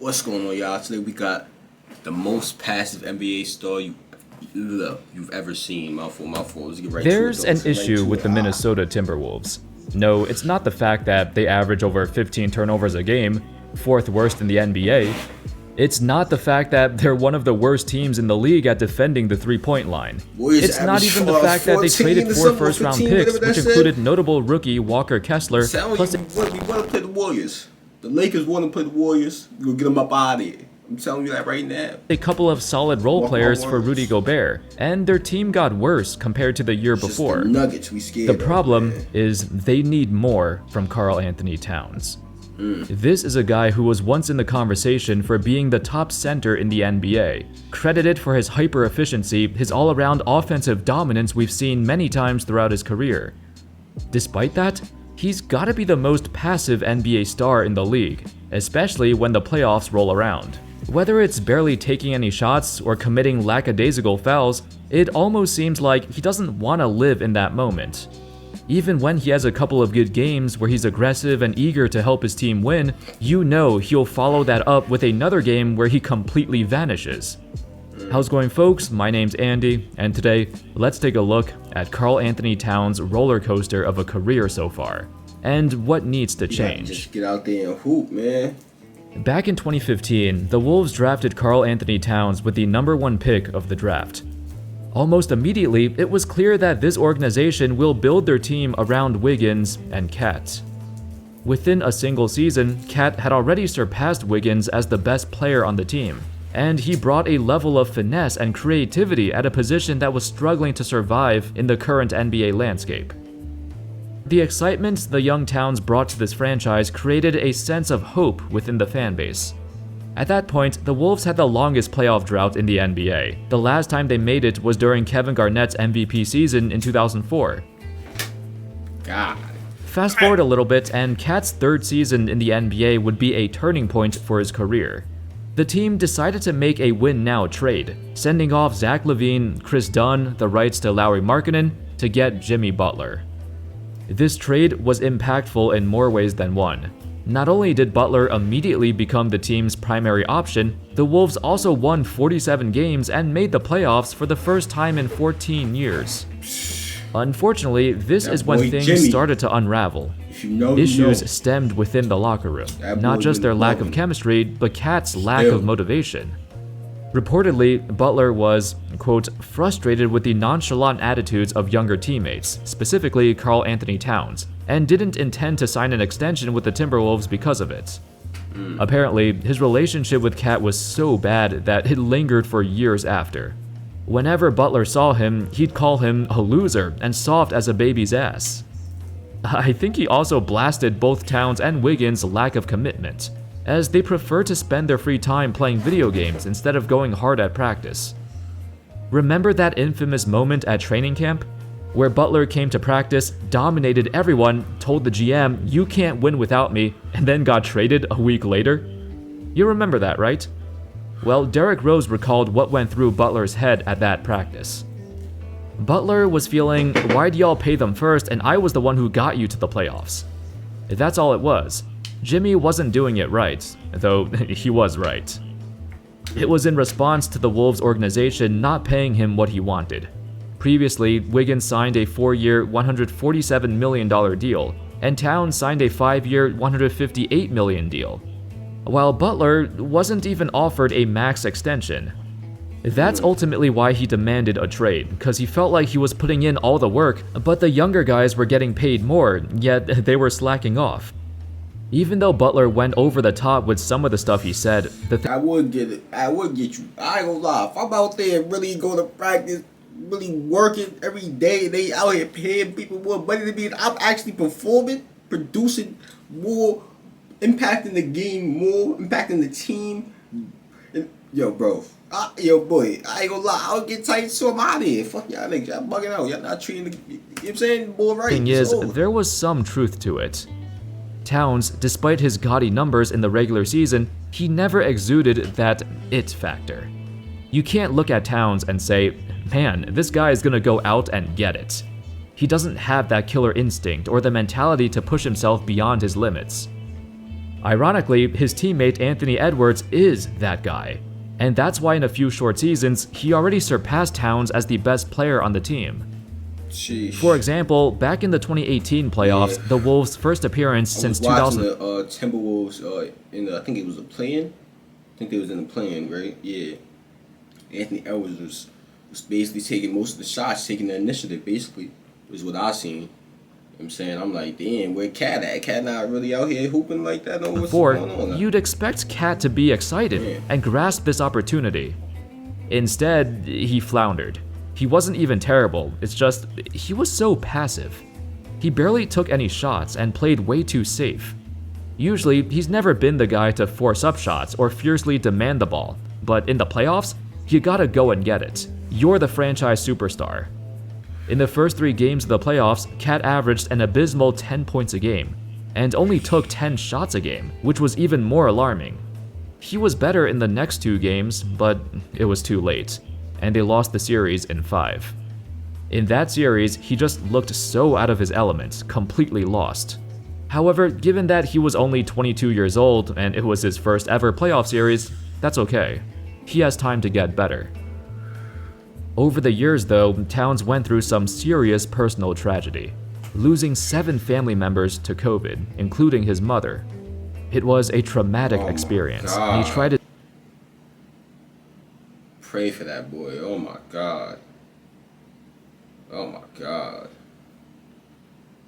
What's going on, y'all? Today we got the most passive NBA star you've ever seen. Mouthful. Let's get right There's to it. an issue with the Minnesota Timberwolves. No, it's not the fact that they average over 15 turnovers a game, fourth worst in the NBA. It's not the fact that they're one of the worst teams in the league at defending the three-point line. It's not even the fact that they traded 4 first-round picks, which included notable rookie Walker Kessler. Plus, we want to play the Warriors. The Lakers want to play the Warriors. We'll get them up out of here. I'm telling you that right now. A couple of solid role players for Rudy Gobert, and their team got worse compared to the year before. The Nuggets, we scared. The problem is they need more from Karl Anthony Towns. This is a guy who was once in the conversation for being the top center in the NBA, credited for his hyper efficiency, his all-around offensive dominance we've seen many times throughout his career. Despite that, he's gotta be the most passive NBA star in the league, especially when the playoffs roll around. Whether it's barely taking any shots or committing lackadaisical fouls, it almost seems like he doesn't want to live in that moment. Even when he has a couple of good games where he's aggressive and eager to help his team win, you know he'll follow that up with another game where he completely vanishes. How's it going, folks? My name's Andy, and today, let's take a look at Karl Anthony Towns' roller coaster of a career so far, and what needs to change. Just get out there and hoop, man. Back in 2015, the Wolves drafted Karl Anthony Towns with the #1 pick of the draft. Almost immediately, it was clear that this organization will build their team around Wiggins and Cat. Within a single season, Cat had already surpassed Wiggins as the best player on the team, and he brought a level of finesse and creativity at a position that was struggling to survive in the current NBA landscape. The excitement the young Towns brought to this franchise created a sense of hope within the fan base. At that point, the Wolves had the longest playoff drought in the NBA. The last time they made it was during Kevin Garnett's MVP season in 2004. God. Fast forward a little bit, and Cat's third season in the NBA would be a turning point for his career. The team decided to make a win-now trade, sending off Zach LaVine, Chris Dunn, the rights to Lauri Markkanen, to get Jimmy Butler. This trade was impactful in more ways than one. Not only did Butler immediately become the team's primary option, the Wolves also won 47 games and made the playoffs for the first time in 14 years. Unfortunately, this is when things started to unravel. Issues stemmed within the locker room, not just their lack of chemistry, but Cat's lack of motivation. Reportedly, Butler was, quote, frustrated with the nonchalant attitudes of younger teammates, specifically Karl Anthony Towns, and didn't intend to sign an extension with the Timberwolves because of it. Apparently, his relationship with Cat was so bad that it lingered for years after. Whenever Butler saw him, he'd call him a loser and soft as a baby's ass. I think he also blasted both Towns and Wiggins' lack of commitment, as they prefer to spend their free time playing video games instead of going hard at practice. Remember that infamous moment at training camp? Where Butler came to practice, dominated everyone, told the GM, "You can't win without me," and then got traded a week later? You remember that, right? Well, Derrick Rose recalled what went through Butler's head at that practice. Butler was feeling, "Why'd y'all pay them first and I was the one who got you to the playoffs?" That's all it was. Jimmy wasn't doing it right, though he was right. It was in response to the Wolves organization not paying him what he wanted. Previously, Wiggins signed a 4-year, $147 million deal, and Towns signed a 5-year, $158 million deal, while Butler wasn't even offered a max extension. That's ultimately why he demanded a trade, because he felt like he was putting in all the work, but the younger guys were getting paid more, yet they were slacking off. Even though Butler went over the top with some of the stuff he said, I would get it. I would get you. I ain't gonna lie. If I'm out there really going to practice, really working every day, they out here paying people more money than me, and I'm actually performing, producing more, impacting the game more, impacting the team. And, yo, bro. Yo, boy. I ain't gonna lie. I'll get tight, so I'm out of here. Fuck y'all niggas. Y'all bugging out. Y'all not treating the, you know what I'm saying? Boy, right. Thing is, there was some truth to it. Towns, despite his gaudy numbers in the regular season, he never exuded that it factor. You can't look at Towns and say, man, this guy is gonna go out and get it. He doesn't have that killer instinct or the mentality to push himself beyond his limits. Ironically, his teammate Anthony Edwards is that guy, and that's why in a few short seasons, he already surpassed Towns as the best player on the team. Sheesh. For example, back in the 2018 playoffs, the Wolves' first appearance since 2000. The Timberwolves I think it was a play-in. I think they was in the play-in, right? Yeah. Anthony Edwards was basically taking most of the shots, taking the initiative. Basically, was what I seen. I'm saying, I'm like, damn, where Cat at? Cat not really out here hooping like that. No, what's Before, going on now? you'd expect Cat to be excited and grasp this opportunity. Instead, he floundered. He wasn't even terrible, it's just, he was so passive. He barely took any shots and played way too safe. Usually, he's never been the guy to force up shots or fiercely demand the ball, but in the playoffs, you gotta go and get it. You're the franchise superstar. In the first 3 games of the playoffs, Cat averaged an abysmal 10 points a game, and only took 10 shots a game, which was even more alarming. He was better in the next 2 games, but it was too late, and they lost the series in 5. In that series, he just looked so out of his element, completely lost. However, given that he was only 22 years old and it was his first ever playoff series, that's okay. He has time to get better. Over the years though, Towns went through some serious personal tragedy, losing 7 family members to COVID, including his mother. It was a traumatic experience, and he tried to pray for that boy. Oh my God. Oh my God.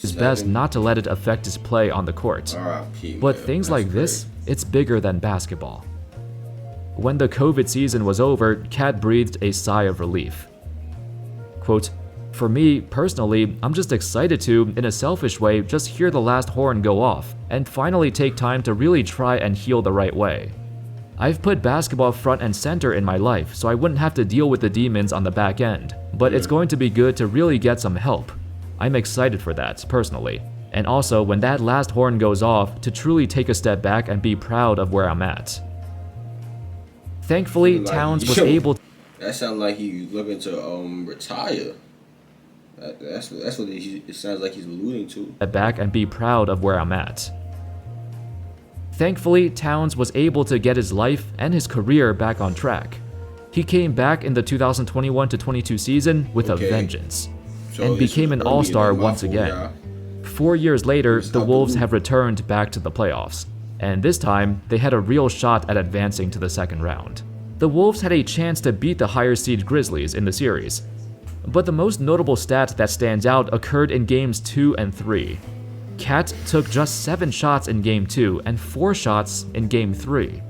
his best not to let it affect his play on the court. R.I.P. But things like this, it's bigger than basketball. When the COVID season was over, Cat breathed a sigh of relief. Quote, "For me, personally, I'm just excited to, in a selfish way, just hear the last horn go off, and finally take time to really try and heal the right way. I've put basketball front and center in my life, so I wouldn't have to deal with the demons on the back end, but it's going to be good to really get some help. I'm excited for that, personally. And also, when that last horn goes off, to truly take a step back and be proud of where I'm at." Thankfully, Towns was able to. That sounds like he's looking to retire. That's what it sounds like he's alluding to. Step back and be proud of where I'm at. Thankfully, Towns was able to get his life and his career back on track. He came back in the 2021-22 season with a vengeance, and became an all-star once again. 4 years later, the Wolves have returned back to the playoffs, and this time, they had a real shot at advancing to the second round. The Wolves had a chance to beat the higher seed Grizzlies in the series, but the most notable stat that stands out occurred in games 2 and 3. Cat took just 7 shots in game 2 and 4 shots in game 3.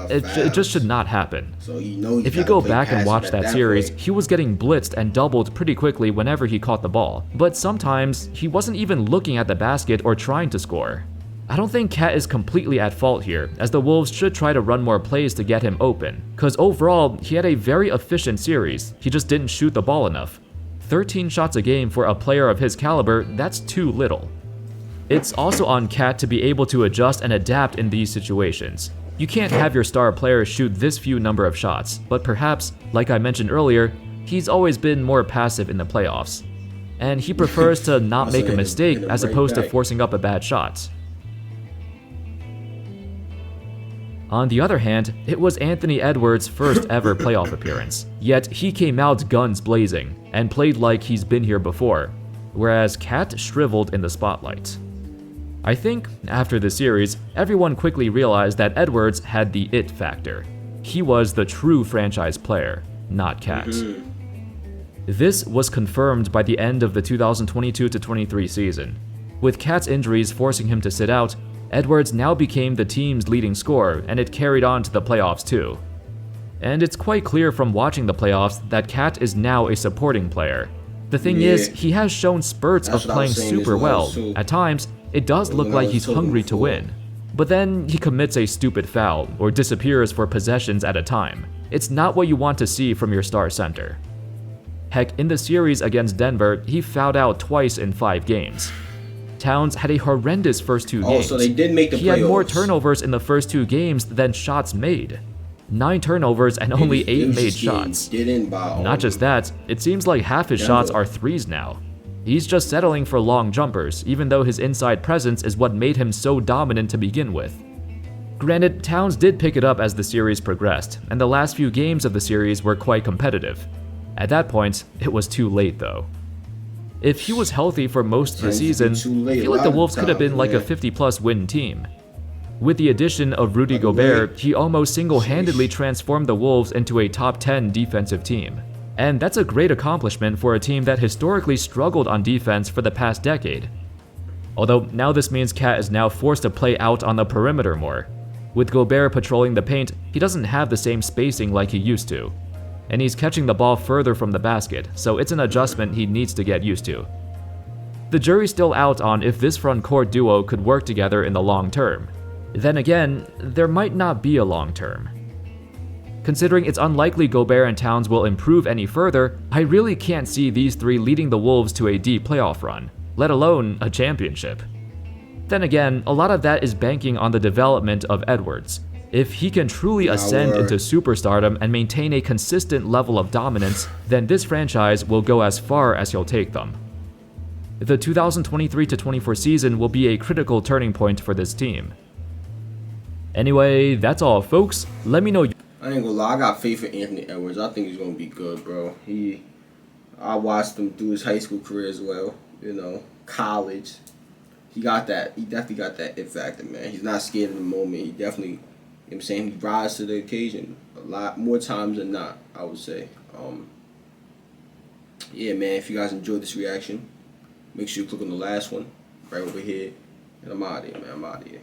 It just should not happen. So if you go back and watch that series, he was getting blitzed and doubled pretty quickly whenever he caught the ball, but sometimes he wasn't even looking at the basket or trying to score. I don't think Cat is completely at fault here, as the Wolves should try to run more plays to get him open, cause overall, he had a very efficient series, he just didn't shoot the ball enough. 13 shots a game for a player of his caliber, that's too little. It's also on Cat to be able to adjust and adapt in these situations. You can't have your star player shoot this few number of shots, but perhaps, like I mentioned earlier, he's always been more passive in the playoffs. And he prefers to not make a mistake as opposed to forcing up a bad shot. On the other hand, it was Anthony Edwards' first ever playoff appearance, yet he came out guns blazing and played like he's been here before, whereas Cat shriveled in the spotlight. I think, after the series, everyone quickly realized that Edwards had the it factor. He was the true franchise player, not Cat. This was confirmed by the end of the 2022-23 season. With Cat's injuries forcing him to sit out, Edwards now became the team's leading scorer, and it carried on to the playoffs too. And it's quite clear from watching the playoffs that Cat is now a supporting player. The thing is, he has shown spurts of playing super well. At times, it does look like he's hungry to win. But then he commits a stupid foul or disappears for possessions at a time. It's not what you want to see from your star center. Heck, in the series against Denver, he fouled out twice in 5 games. Towns had a horrendous first 2 games. So they did make the playoffs. He had more turnovers in the first 2 games than shots made. 9 turnovers and only 8 made shots. Not just that, it seems like half his shots are threes now. He's just settling for long jumpers, even though his inside presence is what made him so dominant to begin with. Granted, Towns did pick it up as the series progressed, and the last few games of the series were quite competitive. At that point, it was too late though. If he was healthy for most of the season, I feel like the Wolves could have been like a 50-plus win team. With the addition of Rudy Gobert, he almost single-handedly transformed the Wolves into a top 10 defensive team. And that's a great accomplishment for a team that historically struggled on defense for the past decade. Although now this means Cat is now forced to play out on the perimeter more. With Gobert patrolling the paint, he doesn't have the same spacing like he used to. And he's catching the ball further from the basket, so it's an adjustment he needs to get used to. The jury's still out on if this front court duo could work together in the long term. Then again, there might not be a long term. Considering it's unlikely Gobert and Towns will improve any further, I really can't see these three leading the Wolves to a deep playoff run, let alone a championship. Then again, a lot of that is banking on the development of Edwards. If he can truly ascend into superstardom and maintain a consistent level of dominance, then this franchise will go as far as he'll take them. The 2023-24 season will be a critical turning point for this team. Anyway, that's all folks. Let me know. I ain't gonna lie, I got faith in Anthony Edwards. I think he's gonna be good, bro. I watched him through his high school career as well. College. He definitely got that it factor, man. He's not scared in the moment. He definitely, he rises to the occasion a lot more times than not, I would say. Yeah, man, if you guys enjoyed this reaction, make sure you click on the last one right over here. And I'm out of here, man. I'm out of here.